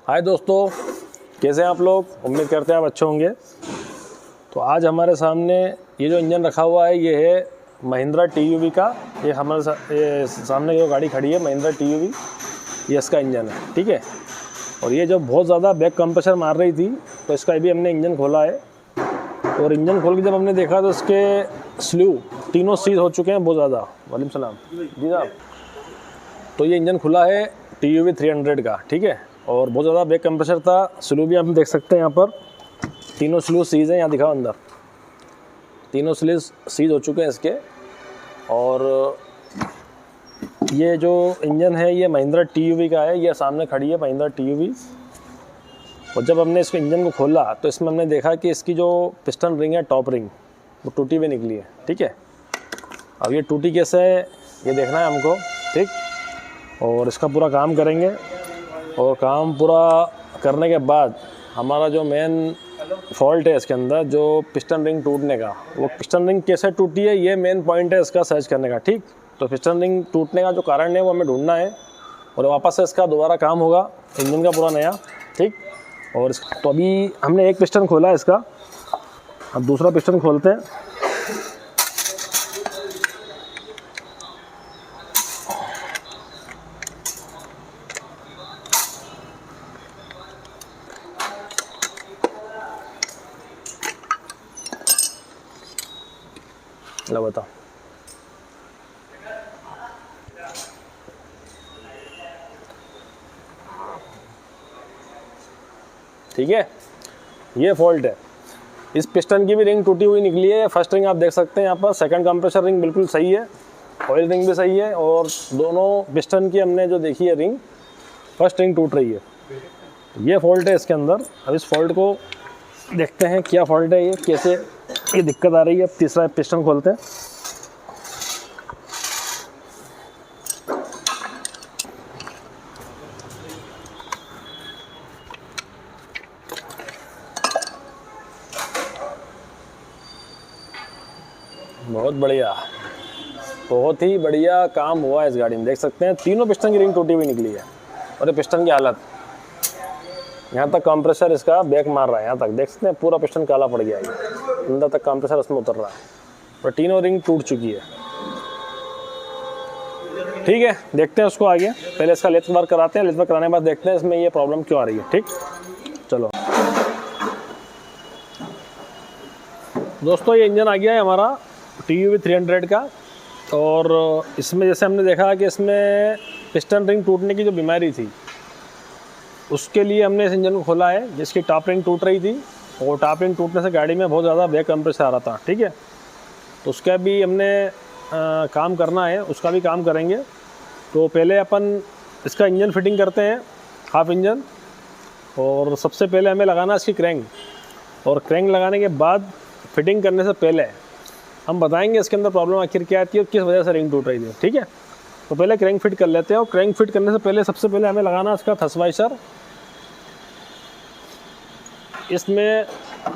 हाय दोस्तों, कैसे हैं आप लोग। उम्मीद करते हैं आप अच्छे होंगे। तो आज हमारे सामने ये जो इंजन रखा हुआ है ये है महिंद्रा TUV का। ये हमारे सामने जो गाड़ी खड़ी है महिंद्रा TUV, ये इसका इंजन है, ठीक है। और ये जो बहुत ज़्यादा बैक कंप्रेसर मार रही थी तो इसका अभी हमने इंजन खोला है। और इंजन खोल के जब हमने देखा तो इसके स्लू तीनों सीज हो चुके हैं बहुत ज़्यादा। वालेकुम सलाम जी साहब। तो ये इंजन खुला है TUV 300 का, ठीक है। और बहुत ज़्यादा बैक कंप्रेसर था। स्लू भी आप देख सकते हैं, यहाँ पर तीनों स्लू सीज हैं। यहाँ दिखाओ अंदर, तीनों स्लू सीज हो चुके हैं इसके। और ये जो इंजन है ये महिंद्रा TUV का है। ये सामने खड़ी है महिंद्रा TUV। और जब हमने इसको इंजन को खोला तो इसमें हमने देखा कि इसकी जो पिस्टन रिंग है, टॉप रिंग, वो टूटी हुई निकली है, ठीक है। अब ये टूटी कैसे है ये देखना है हमको, ठीक। और इसका पूरा काम करेंगे। और काम पूरा करने के बाद हमारा जो मेन फॉल्ट है इसके अंदर, जो पिस्टन रिंग टूटने का, वो पिस्टन रिंग कैसे टूटी है ये मेन पॉइंट है इसका सर्च करने का, ठीक। तो पिस्टन रिंग टूटने का जो कारण है वो हमें ढूंढना है और वापस से इसका दोबारा काम होगा इंजन का पूरा नया, ठीक। और तो अभी हमने एक पिस्टन खोला है इसका, अब दूसरा पिस्टन खोलते हैं। लो बताओ, ठीक है। ये फॉल्ट है। इस पिस्टन की भी रिंग टूटी हुई निकली है। फर्स्ट रिंग आप देख सकते हैं यहाँ पर, सेकंड कंप्रेसर रिंग बिल्कुल सही है, ऑयल रिंग भी सही है। और दोनों पिस्टन की हमने जो देखी है रिंग, फर्स्ट रिंग टूट रही है। ये फॉल्ट है इसके अंदर। अब इस फॉल्ट को देखते हैं क्या फॉल्ट है, ये कैसे ये दिक्कत आ रही है। अब तीसरा पिस्टन खोलते हैं। बहुत बढ़िया, बहुत ही बढ़िया काम हुआ है इस गाड़ी में। देख सकते हैं तीनों पिस्टन की रिंग टूटी हुई निकली है। और ये पिस्टन की हालत, यहाँ तक कंप्रेसर इसका बैक मार रहा है, यहाँ तक देख सकते हैं पूरा पिस्टन काला पड़ गया है, अंदर तक कंप्रेसर उसमें उतर रहा है और तीनों रिंग टूट चुकी है, ठीक है। देखते हैं उसको आगे। पहले इसका लेथ वर्क कराते हैं, लेथ वर्क कराने के बाद देखते हैं इसमें ये प्रॉब्लम क्यों आ रही है, ठीक। चलो दोस्तों, ये इंजन आ गया है हमारा TUV 300 का। और इसमें जैसे हमने देखा कि इसमें पिस्टन रिंग टूटने की जो बीमारी थी, उसके लिए हमने इस इंजन को खोला है, जिसकी टॉप रिंग टूट रही थी। और टॉप रिंग टूटने से गाड़ी में बहुत ज़्यादा बैक कंप्रेसर आ रहा था, ठीक है। तो उसका भी हमने काम करना है, उसका भी काम करेंगे। तो पहले अपन इसका इंजन फिटिंग करते हैं, हाफ इंजन। और सबसे पहले हमें लगाना इसकी क्रैंक। और क्रैंक लगाने के बाद फिटिंग करने से पहले हम बताएंगे इसके अंदर प्रॉब्लम आखिर क्या आती है और किस वजह से रिंग टूट रही थी, ठीक है। तो पहले क्रैंक फिट कर लेते हैं। और क्रैंक फिट करने से पहले सबसे पहले हमें लगाना इसका थ्रस्ट। इसमें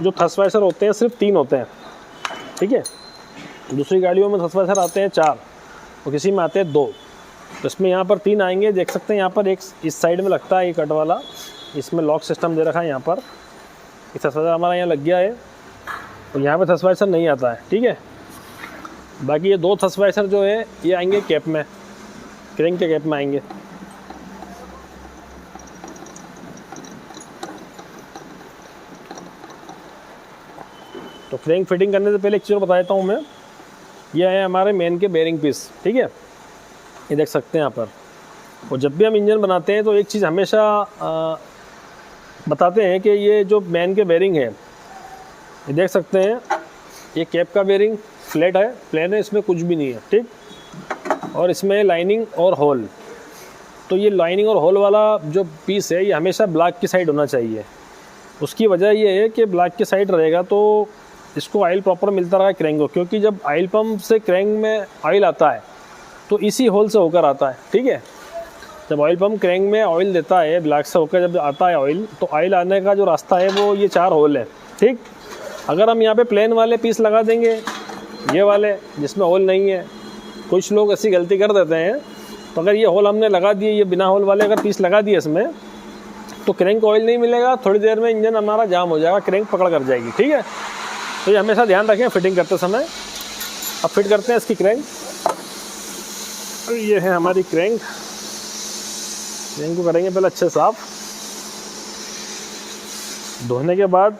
जो थ्रस्ट होते हैं सिर्फ 3 होते हैं, ठीक है। दूसरी गाड़ियों में थ्रस्ट आते हैं 4 और किसी में आते हैं 2। तो इसमें यहाँ पर 3 आएंगे। देख सकते हैं यहाँ पर एक इस साइड में लगता है, ये कट वाला, इसमें लॉक सिस्टम दे रखा है। यहाँ पर थ्रस्ट हमारा यहाँ लग गया है और यहाँ पर थ्रस्ट नहीं आता है, ठीक है। बाकी ये 2 थ्रस्ट जो है ये आएंगे कैप में, क्रैंक के कैप में आएंगे। तो क्रैंक फिटिंग करने से पहले एक चीज़ बता देता हूँ मैं। ये है हमारे मेन के बेरिंग पीस, ठीक है। ये देख सकते हैं यहाँ पर। और जब भी हम इंजन बनाते हैं तो एक चीज़ हमेशा बताते हैं कि ये जो मेन के बेरिंग है, ये देख सकते हैं, ये कैप का बेरिंग फ्लैट है, प्लेन है, इसमें कुछ भी नहीं है, ठीक। और इसमें लाइनिंग और होल, तो ये लाइनिंग और होल वाला जो पीस है ये हमेशा ब्लैक की साइड होना चाहिए। उसकी वजह ये है कि ब्लैक की साइड रहेगा तो इसको ऑयल प्रॉपर मिलता रहा क्रैंक को, क्योंकि जब ऑयल पंप से क्रैंक में ऑयल आता है तो इसी होल से होकर आता है, ठीक है। जब ऑयल पंप क्रैंक में ऑयल देता है, ब्लैक से होकर जब आता है ऑयल, तो ऑयल आने का जो रास्ता है वो ये 4 होल है, ठीक। अगर हम यहाँ पे प्लेन वाले पीस लगा देंगे, ये वाले जिसमें होल नहीं है, कुछ लोग ऐसी गलती कर देते हैं। तो अगर ये होल हमने लगा दिए, ये बिना होल वाले अगर पीस लगा दिए इसमें, तो क्रैंक ऑयल नहीं मिलेगा, थोड़ी देर में इंजन हमारा जाम हो जाएगा, क्रैंक पकड़ कर जाएगी। ठीक है, तो ये हमेशा ध्यान रखें फिटिंग करते समय। अब फिट करते हैं इसकी क्रैंक। ये है हमारी क्रैंक को करेंगे पहले अच्छे साफ। धोने के बाद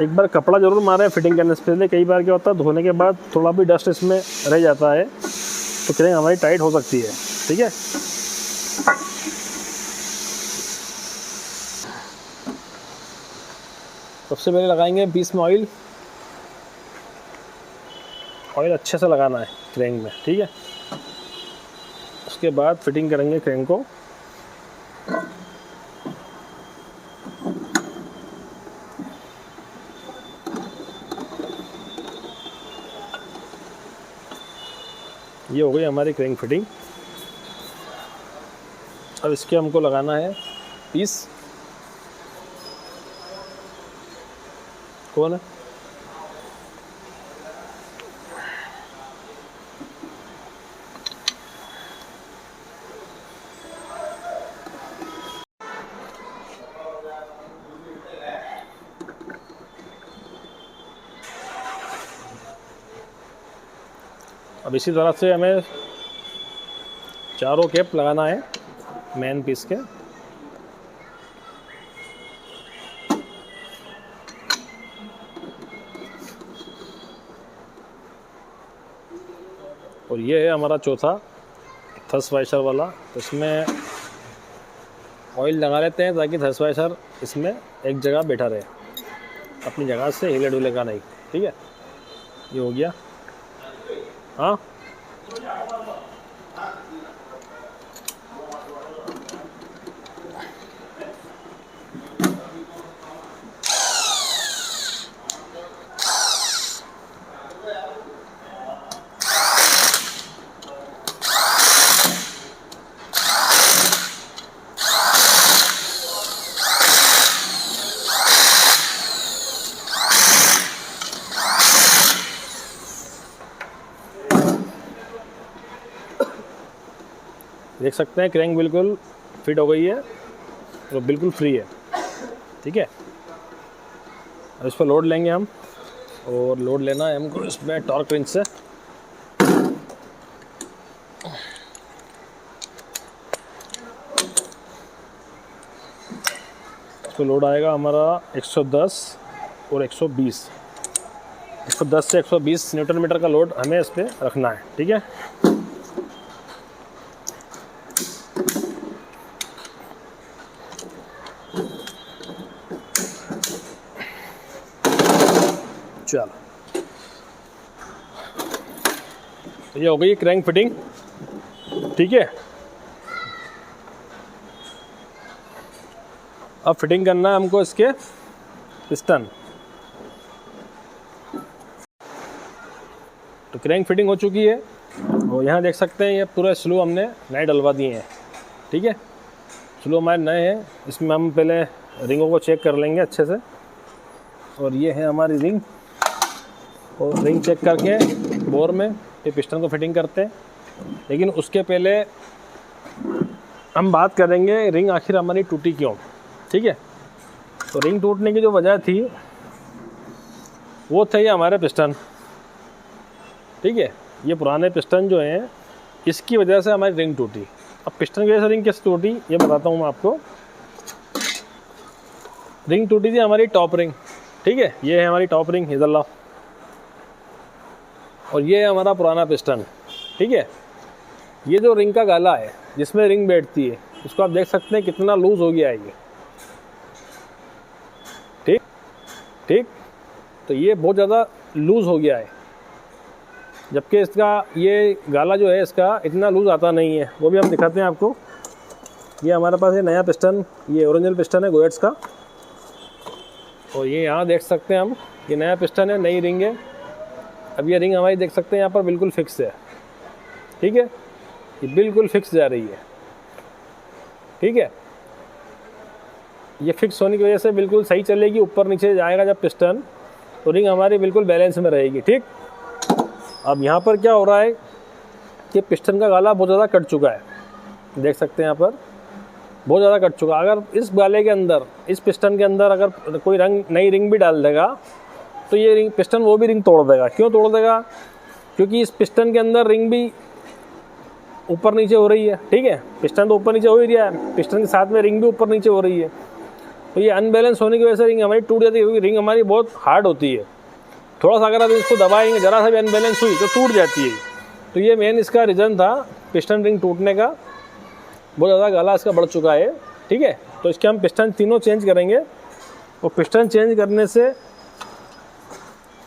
एक बार कपड़ा ज़रूर मारें फिटिंग करने से पहले। कई बार क्या होता है धोने के बाद थोड़ा भी डस्ट इसमें रह जाता है तो क्रैंक हमारी टाइट हो सकती है। ठीक है, सबसे पहले लगाएंगे बीच में ऑयल अच्छे से लगाना है क्रैंक में। ठीक है, उसके बाद फिटिंग करेंगे क्रैंक को। ये हो गई हमारी क्रैंक फिटिंग। अब इसके हमको लगाना है पीस। कौन है? अब इसी तरह से हमें चारों कैप लगाना है मेन पीस के। और ये है हमारा चौथा थर्स्ट वाइशर वाला। तो इसमें ऑयल लगा लेते हैं ताकि थर्स्ट वाइशर इसमें एक जगह बैठा रहे, अपनी जगह से हिले डुले का नहीं। ठीक है, ये हो गया। हाँ, देख सकते हैं क्रैंक बिल्कुल फिट हो गई है और बिल्कुल फ्री है। ठीक है, अब इस पर लोड लेंगे हम, और लोड लेना है हमको इसमें टॉर्क रिंच से। इसको लोड आएगा हमारा 110 और 120। 110 से 120 न्यूटन मीटर का लोड हमें इस पर रखना है। ठीक है, चलो तो ये हो गई क्रैंक फिटिंग। ठीक है, अब फिटिंग करना है हमको इसके पिस्टन। तो क्रैंक फिटिंग हो चुकी है और यहाँ देख सकते हैं ये पूरा स्लू हमने नए डलवा दिए हैं। ठीक है, स्लू हमारे नए हैं। इसमें हम पहले रिंगों को चेक कर लेंगे अच्छे से। और ये है हमारी रिंग, और रिंग चेक करके बोर में ये पिस्टन को फिटिंग करते हैं। लेकिन उसके पहले हम बात करेंगे रिंग आखिर हमारी टूटी क्यों। ठीक है, तो रिंग टूटने की जो वजह थी वो थे हमारे पिस्टन। ठीक है, ये पुराने पिस्टन जो हैं इसकी वजह से हमारी रिंग टूटी। अब पिस्टन की वजह से रिंग कैसे टूटी ये बताता हूँ मैं आपको। रिंग टूटी थी हमारी टॉप रिंग। ठीक है, ये है हमारी टॉप रिंग, इधर लाओ। और ये है हमारा पुराना पिस्टन। ठीक है, ये जो रिंग का गाला है जिसमें रिंग बैठती है, इसको आप देख सकते हैं कितना लूज हो गया है ये। ठीक ठीक, तो ये बहुत ज़्यादा लूज हो गया है, जबकि इसका ये गाला जो है इसका इतना लूज आता नहीं है। वो भी हम दिखाते हैं आपको। ये हमारे पास है नया पिस्टन, ये ओरिजिनल पिस्टन है गोएट्स का। और ये यहाँ देख सकते हैं हम, ये नया पिस्टन है, नई रिंग है। अब ये रिंग हमारी देख सकते हैं यहाँ पर बिल्कुल फिक्स है। ठीक है, ये बिल्कुल फिक्स जा रही है। ठीक है, ये फिक्स होने की वजह से बिल्कुल सही चलेगी। ऊपर नीचे जाएगा जब पिस्टन तो रिंग हमारी बिल्कुल बैलेंस में रहेगी। ठीक, अब यहाँ पर क्या हो रहा है कि पिस्टन का गाला बहुत ज़्यादा कट चुका है। देख सकते हैं यहाँ पर बहुत ज़्यादा कट चुका। अगर इस गाले के अंदर, इस पिस्टन के अंदर अगर कोई नई रिंग भी डाल देगा तो ये रिंग पिस्टन वो भी रिंग तोड़ देगा। क्यों तोड़ देगा? क्योंकि इस पिस्टन के अंदर रिंग भी ऊपर नीचे हो रही है, ठीक है। पिस्टन तो ऊपर नीचे हो ही रहा है, पिस्टन के साथ में रिंग भी ऊपर नीचे हो रही है। तो ये अनबैलेंस होने की वजह से रिंग हमारी टूट जाती है, क्योंकि रिंग हमारी बहुत हार्ड होती है। थोड़ा सा अगर आप इसको दबाएंगे, ज़रा सा भी अनबैलेंस हुई तो टूट जाती है। तो ये मेन इसका रीज़न था पिस्टन रिंग टूटने का। बहुत ज़्यादा गाला इसका बढ़ चुका है, ठीक है। तो इसके हम पिस्टन तीनों चेंज करेंगे। और पिस्टन चेंज करने से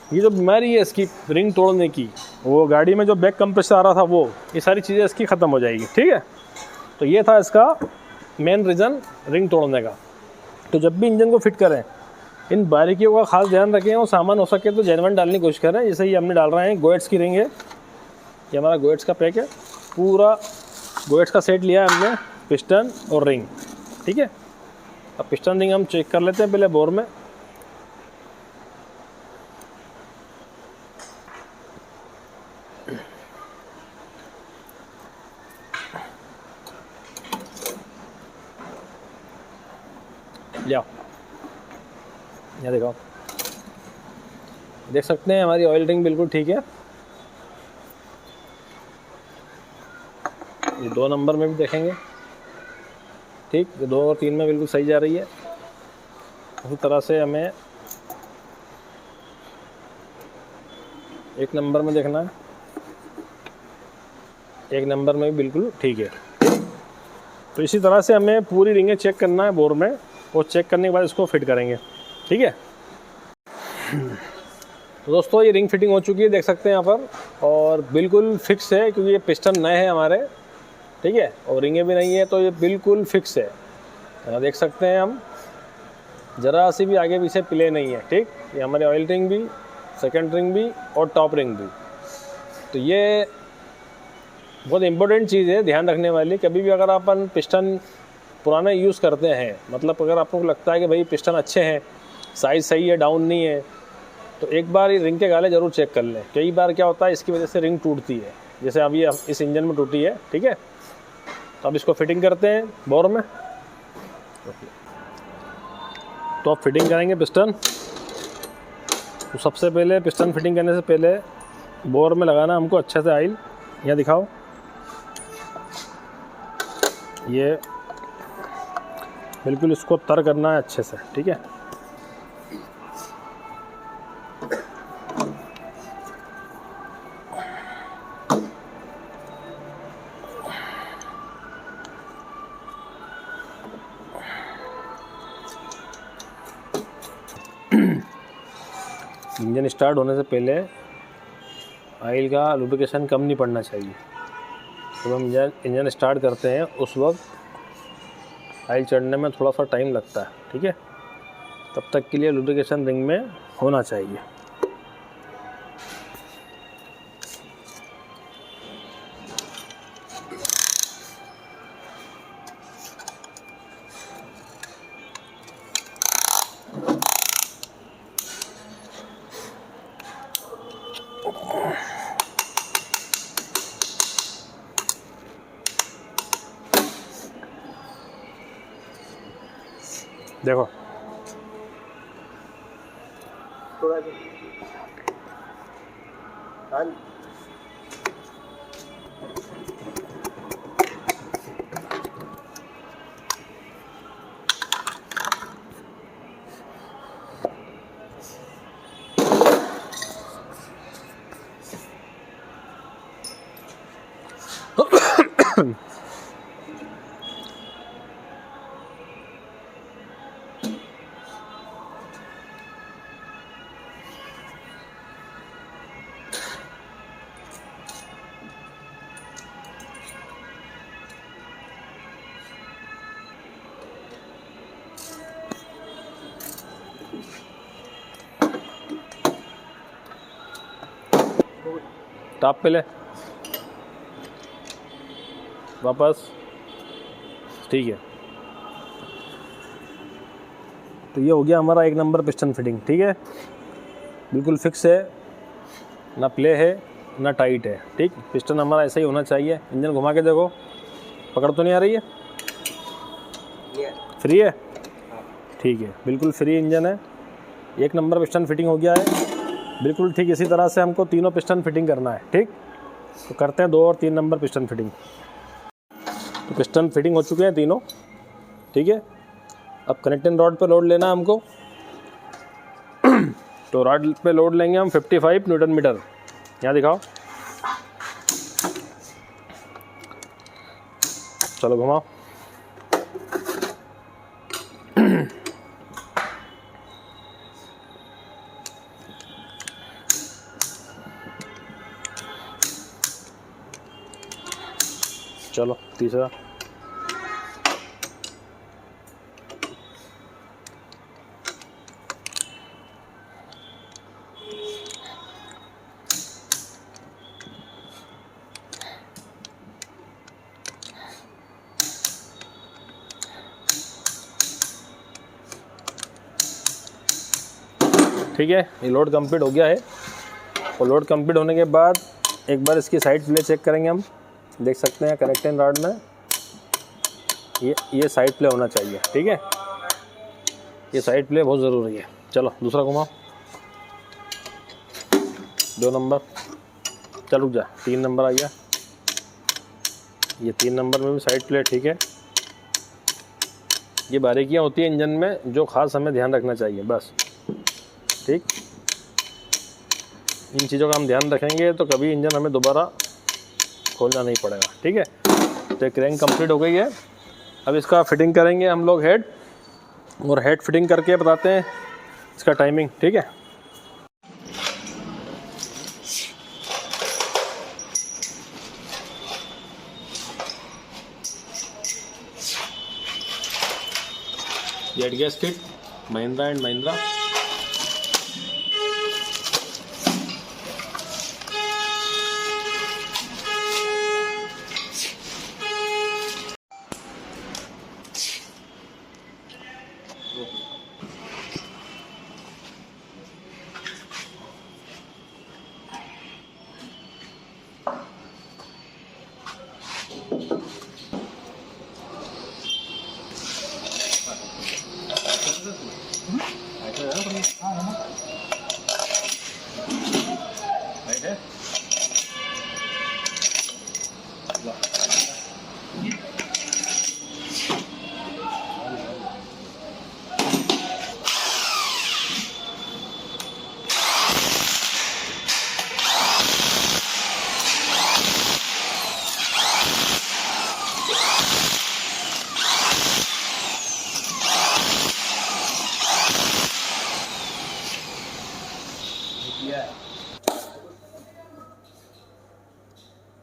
ये जो बीमारी है इसकी रिंग तोड़ने की, वो गाड़ी में जो बैक कंप्रेसर आ रहा था वो, ये सारी चीज़ें इसकी ख़त्म हो जाएगी, ठीक है। तो ये था इसका मेन रीज़न रिंग तोड़ने का। तो जब भी इंजन को फिट करें, इन बारीकियों का खास ध्यान रखें और सामान हो सके तो जेन्युइन डालने की कोशिश करें। जैसे ये हमने डाल रहे हैं गोएट्स की रिंग है, ये हमारा गोएट्स का पैक है, पूरा गोएट्स का सेट लिया है हमने, पिस्टन और रिंग, ठीक है। अब पिस्टन रिंग हम चेक कर लेते हैं पहले बोर में। लिया, ये देखो, देख सकते हैं हमारी ऑयल रिंग बिल्कुल ठीक है। ये 2 नंबर में भी देखेंगे, ठीक, 2 और 3 में बिल्कुल सही जा रही है। उसी तरह से हमें 1 नंबर में देखना है, 1 नंबर में भी बिल्कुल ठीक है। तो इसी तरह से हमें पूरी रिंगें चेक करना है बोर में, और चेक करने के बाद इसको फिट करेंगे, ठीक है। तो दोस्तों ये रिंग फिटिंग हो चुकी है, देख सकते हैं यहाँ पर, और बिल्कुल फिक्स है क्योंकि ये पिस्टन नए हैं हमारे, ठीक है, और रिंगें भी नहीं है, तो ये बिल्कुल फिक्स है। देख सकते हैं हम, ज़रा सी भी आगे पीछे प्ले नहीं है, ठीक। ये हमारी ऑयल रिंग भी, सेकंड रिंग भी और टॉप रिंग भी। तो ये बहुत इंपॉर्टेंट चीज़ है ध्यान रखने वाली। कभी भी अगर अपन पिस्टन पुराना यूज़ करते हैं, मतलब अगर आपको लगता है कि भाई पिस्टन अच्छे हैं, साइज़ सही है, डाउन नहीं है, तो एक बार ये रिंग के गाले ज़रूर चेक कर लें। कई बार क्या होता है इसकी वजह से रिंग टूटती है, जैसे अभी इस इंजन में टूटी है, ठीक है। तो अब इसको फिटिंग करते हैं बोर में। तो अब फिटिंग करेंगे पिस्टन। तो सबसे पहले पिस्टन फिटिंग करने से पहले बोर में लगाना हमको अच्छे से ऑयल, यहाँ दिखाओ, ये बिल्कुल इसको तर करना है अच्छे से, ठीक है। इंजन स्टार्ट होने से पहले ऑयल का लुब्रिकेशन कम नहीं पड़ना चाहिए। जब हम इंजन स्टार्ट करते हैं उस वक्त ऑयल चढ़ने में थोड़ा सा टाइम लगता है, ठीक है। तब तक के लिए लुब्रिकेशन रिंग में होना चाहिए। देखो टॉप पे ले वापस, ठीक है। तो ये हो गया हमारा 1 नंबर पिस्टन फिटिंग, ठीक है। बिल्कुल फिक्स है, ना प्ले है ना टाइट है, ठीक। पिस्टन हमारा ऐसा ही होना चाहिए। इंजन घुमा के देखो, पकड़ तो नहीं आ रही है, फ्री है, ठीक है, बिल्कुल फ्री इंजन है। एक नंबर पिस्टन फिटिंग हो गया है बिल्कुल ठीक। इसी तरह से हमको तीनों पिस्टन फिटिंग करना है, ठीक। तो करते हैं 2 और 3 नंबर पिस्टन फिटिंग। तो पिस्टन फिटिंग हो चुके हैं तीनों, ठीक है। अब कनेक्टिंग रॉड पे लोड लेना है हमको। तो रॉड पे लोड लेंगे हम 55 न्यूटन मीटर। यहाँ दिखाओ, चलो घुमाओ। चलो तीसरा, ठीक है। ये लोड कंप्लीट हो गया है। और लोड कंप्लीट होने के बाद एक बार इसकी साइड प्ले चेक करेंगे हम। देख सकते हैं कनेक्टिंग रॉड में ये साइड प्ले होना चाहिए, ठीक है। ये साइड प्ले बहुत ज़रूरी है। चलो दूसरा घुमाओ, 2 नंबर, चल रुक जा, 3 नंबर आ गया। ये 3 नंबर में भी साइड प्ले ठीक है। ये बारीकियाँ होती हैं इंजन में जो ख़ास हमें ध्यान रखना चाहिए, बस, ठीक। इन चीज़ों का हम ध्यान रखेंगे तो कभी इंजन हमें दोबारा खोलना नहीं पड़ेगा, ठीक है। तो क्रैंक कंप्लीट हो गई है। अब इसका फिटिंग करेंगे हम लोग हेड, और हेड फिटिंग करके बताते हैं इसका टाइमिंग, ठीक है। Jet gas kit, Mahindra and Mahindra.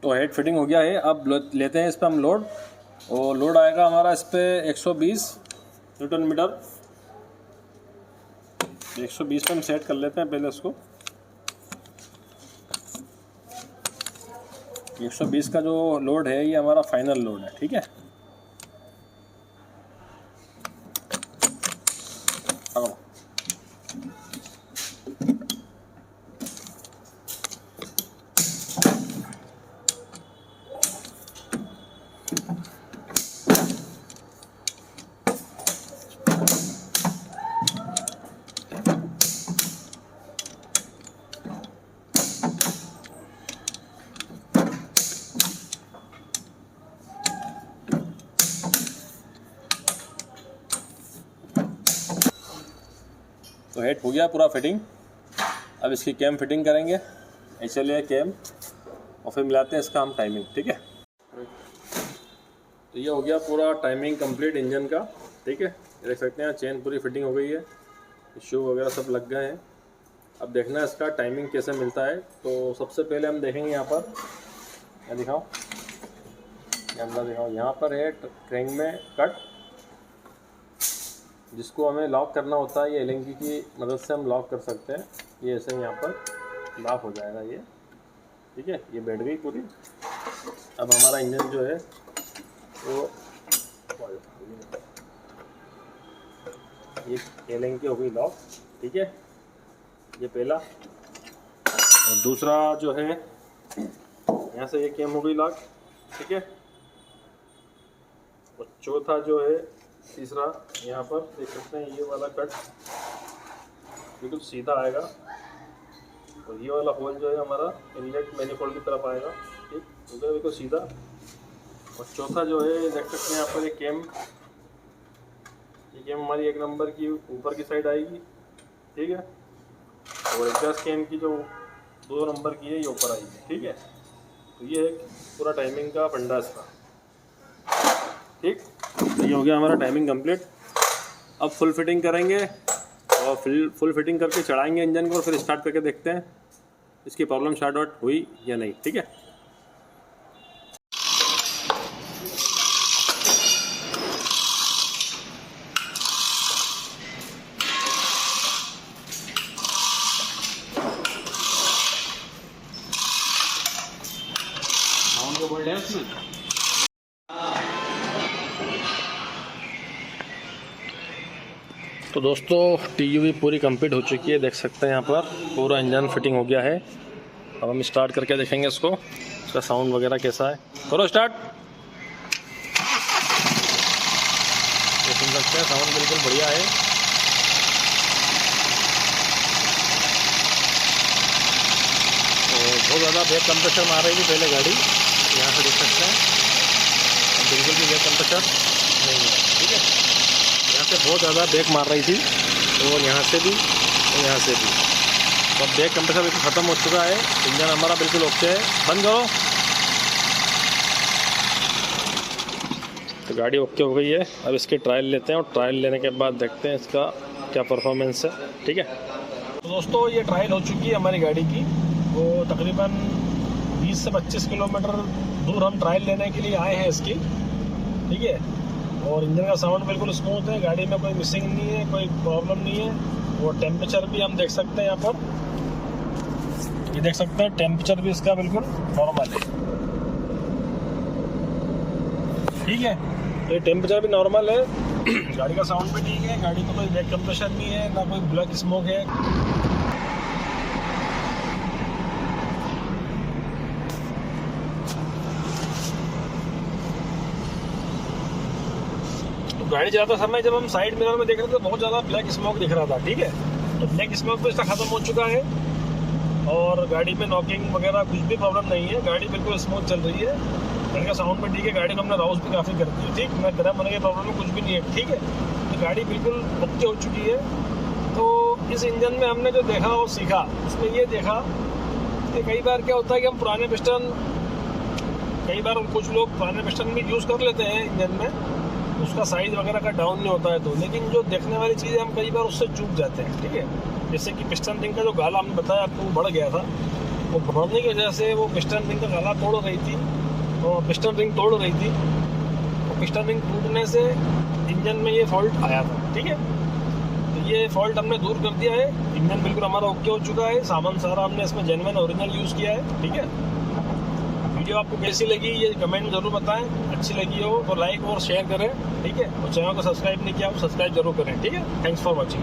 तो हेड फिटिंग हो गया है। अब लेते हैं इस पर हम लोड, और लोड आएगा हमारा इस पर 120 न्यूटन मीटर। 120 पे हम सेट कर लेते हैं पहले इसको। 120 का जो लोड है ये हमारा फाइनल लोड है, ठीक है। तो हेड हो गया पूरा फिटिंग। अब इसकी कैम फिटिंग करेंगे, चलिए कैम, और फिर मिलाते हैं इसका हम टाइमिंग, ठीक है। तो ये हो गया पूरा टाइमिंग कंप्लीट इंजन का, ठीक है। देख सकते हैं चेन पूरी फिटिंग हो गई है, शू वगैरह सब लग गए हैं। अब देखना है इसका टाइमिंग कैसे मिलता है। तो सबसे पहले हम देखेंगे यहाँ पर, क्या दिखाओ, कैमरा दिखाओ, यहाँ पर है क्रैंक में कट, जिसको हमें लॉक करना होता है। ये एलएनकी की मदद से हम लॉक कर सकते हैं। ये ऐसे यहाँ पर लॉक हो जाएगा ये, ठीक है। ये बैठ गई पूरी। अब हमारा इंजन जो है वो ये एलएनकी हो गई लॉक, ठीक है। ये पहला, और दूसरा जो है यहाँ से ये कैम हो गई लॉक, ठीक है। और चौथा जो है तीसरा यहाँ पर देख सकते हैं ये वाला कट बिल्कुल सीधा आएगा और ये वाला होल जो है हमारा इनलेट मैनिफोल्ड की तरफ आएगा, ठीक, तो बिल्कुल सीधा। और चौथा जो है देख सकते हैं यहाँ पर ये केम हमारी 1 नंबर की ऊपर की साइड आएगी, ठीक है, और एग्जॉस्ट केम की जो 2 नंबर की है ये ऊपर आएगी, ठीक है। तो ये है पूरा टाइमिंग का फंडा इसका, ठीक। तो ये हो गया हमारा टाइमिंग कंप्लीट। अब फुल फिटिंग करेंगे और फुल फिटिंग करके चढ़ाएंगे इंजन को और फिर स्टार्ट करके देखते हैं इसकी प्रॉब्लम स्टार्ट आउट हुई या नहीं, ठीक है। बोल्ट है उसमें। तो दोस्तों TUV पूरी कंप्लीट हो चुकी है, देख सकते हैं यहाँ पर पूरा इंजन फिटिंग हो गया है। अब हम स्टार्ट करके देखेंगे इसको, इसका साउंड वगैरह कैसा है। करो स्टार्ट। ये सुन सकते हैं साउंड बिल्कुल बढ़िया है। तो बहुत ज़्यादा बैक कंप्रेसर मार रही थी पहले गाड़ी, यहाँ से देख सकते हैं बिल्कुल भी बैक कंप्रेसर नहीं है, ठीक है। यहाँ से बहुत ज़्यादा ब्रेक मार रही थी और यहाँ से भी और यहाँ से भी। तो अब ब्रेक कंप्रेसर बिल्कुल ख़त्म हो चुका है, इंजन हमारा बिल्कुल ओके है। बंद करो। तो गाड़ी ओके हो गई है। अब इसके ट्रायल लेते हैं और ट्रायल लेने के बाद देखते हैं इसका क्या परफॉर्मेंस है, ठीक है। तो दोस्तों ये ट्रायल हो चुकी है हमारी गाड़ी की। वो तकरीबन 20 से 25 किलोमीटर दूर हम ट्रायल लेने के लिए आए हैं इसकी, ठीक है। और इंजन का साउंड बिल्कुल स्मूथ है, गाड़ी में कोई मिसिंग नहीं है, कोई प्रॉब्लम नहीं है। और टेम्परेचर भी हम देख सकते हैं यहाँ पर, ये देख सकते हैं टेम्परेचर भी इसका बिल्कुल नॉर्मल है, ठीक है। तो ये टेम्परेचर भी नॉर्मल है, गाड़ी का साउंड भी ठीक है, गाड़ी में कोई बैक कंप्रेशर नहीं है, ना कोई ब्लैक स्मोक है। गाड़ी जाते समय जब हम साइड मिरर में देख रहे थे तो बहुत ज़्यादा ब्लैक स्मोक दिख रहा था, ठीक है। तो ब्लैक स्मोक भी इसका ख़त्म हो चुका है और गाड़ी में नॉकिंग वगैरह कुछ भी प्रॉब्लम नहीं है, गाड़ी बिल्कुल स्मूथ चल रही है। गाड़ी का साउंड भी ठीक है, गाड़ी को हमने राउस भी काफ़ी कर दी है, ठीक, मैं गर्म होने की प्रॉब्लम में कुछ भी नहीं है, ठीक है। तो गाड़ी बिल्कुल ओके हो चुकी है। तो इस इंजन में हमने जो देखा और सीखा उसमें ये देखा कि कई बार क्या होता है कि हम पुराने पिस्टन, कई बार कुछ लोग पुराने पिस्टन भी यूज़ कर लेते हैं इंजन में, उसका साइज़ वगैरह का डाउन नहीं होता है तो, लेकिन जो देखने वाली चीज़ें हम कई बार उससे चूक जाते हैं, ठीक है। जैसे कि पिस्टन रिंग का जो गाला हमने बताया आपको बढ़ गया था, वो बढ़ने की वजह से वो पिस्टन रिंग का गाला तोड़ रही थी और पिस्टन रिंग तोड़ रही थी। तो पिस्टन रिंग टूटने से इंजन में ये फॉल्ट आया था, ठीक है। तो ये फॉल्ट हमने दूर कर दिया है, इंजन बिल्कुल हमारा ओके हो चुका है, सामान सारा हमने इसमें जेन्युइन ओरिजिनल यूज़ किया है, ठीक है। वीडियो आपको कैसी लगी ये कमेंट में ज़रूर बताएं, अच्छी लगी हो तो लाइक और शेयर करें, ठीक है। और चैनल को सब्सक्राइब नहीं किया हो सब्सक्राइब जरूर करें, ठीक है। Thanks for watching.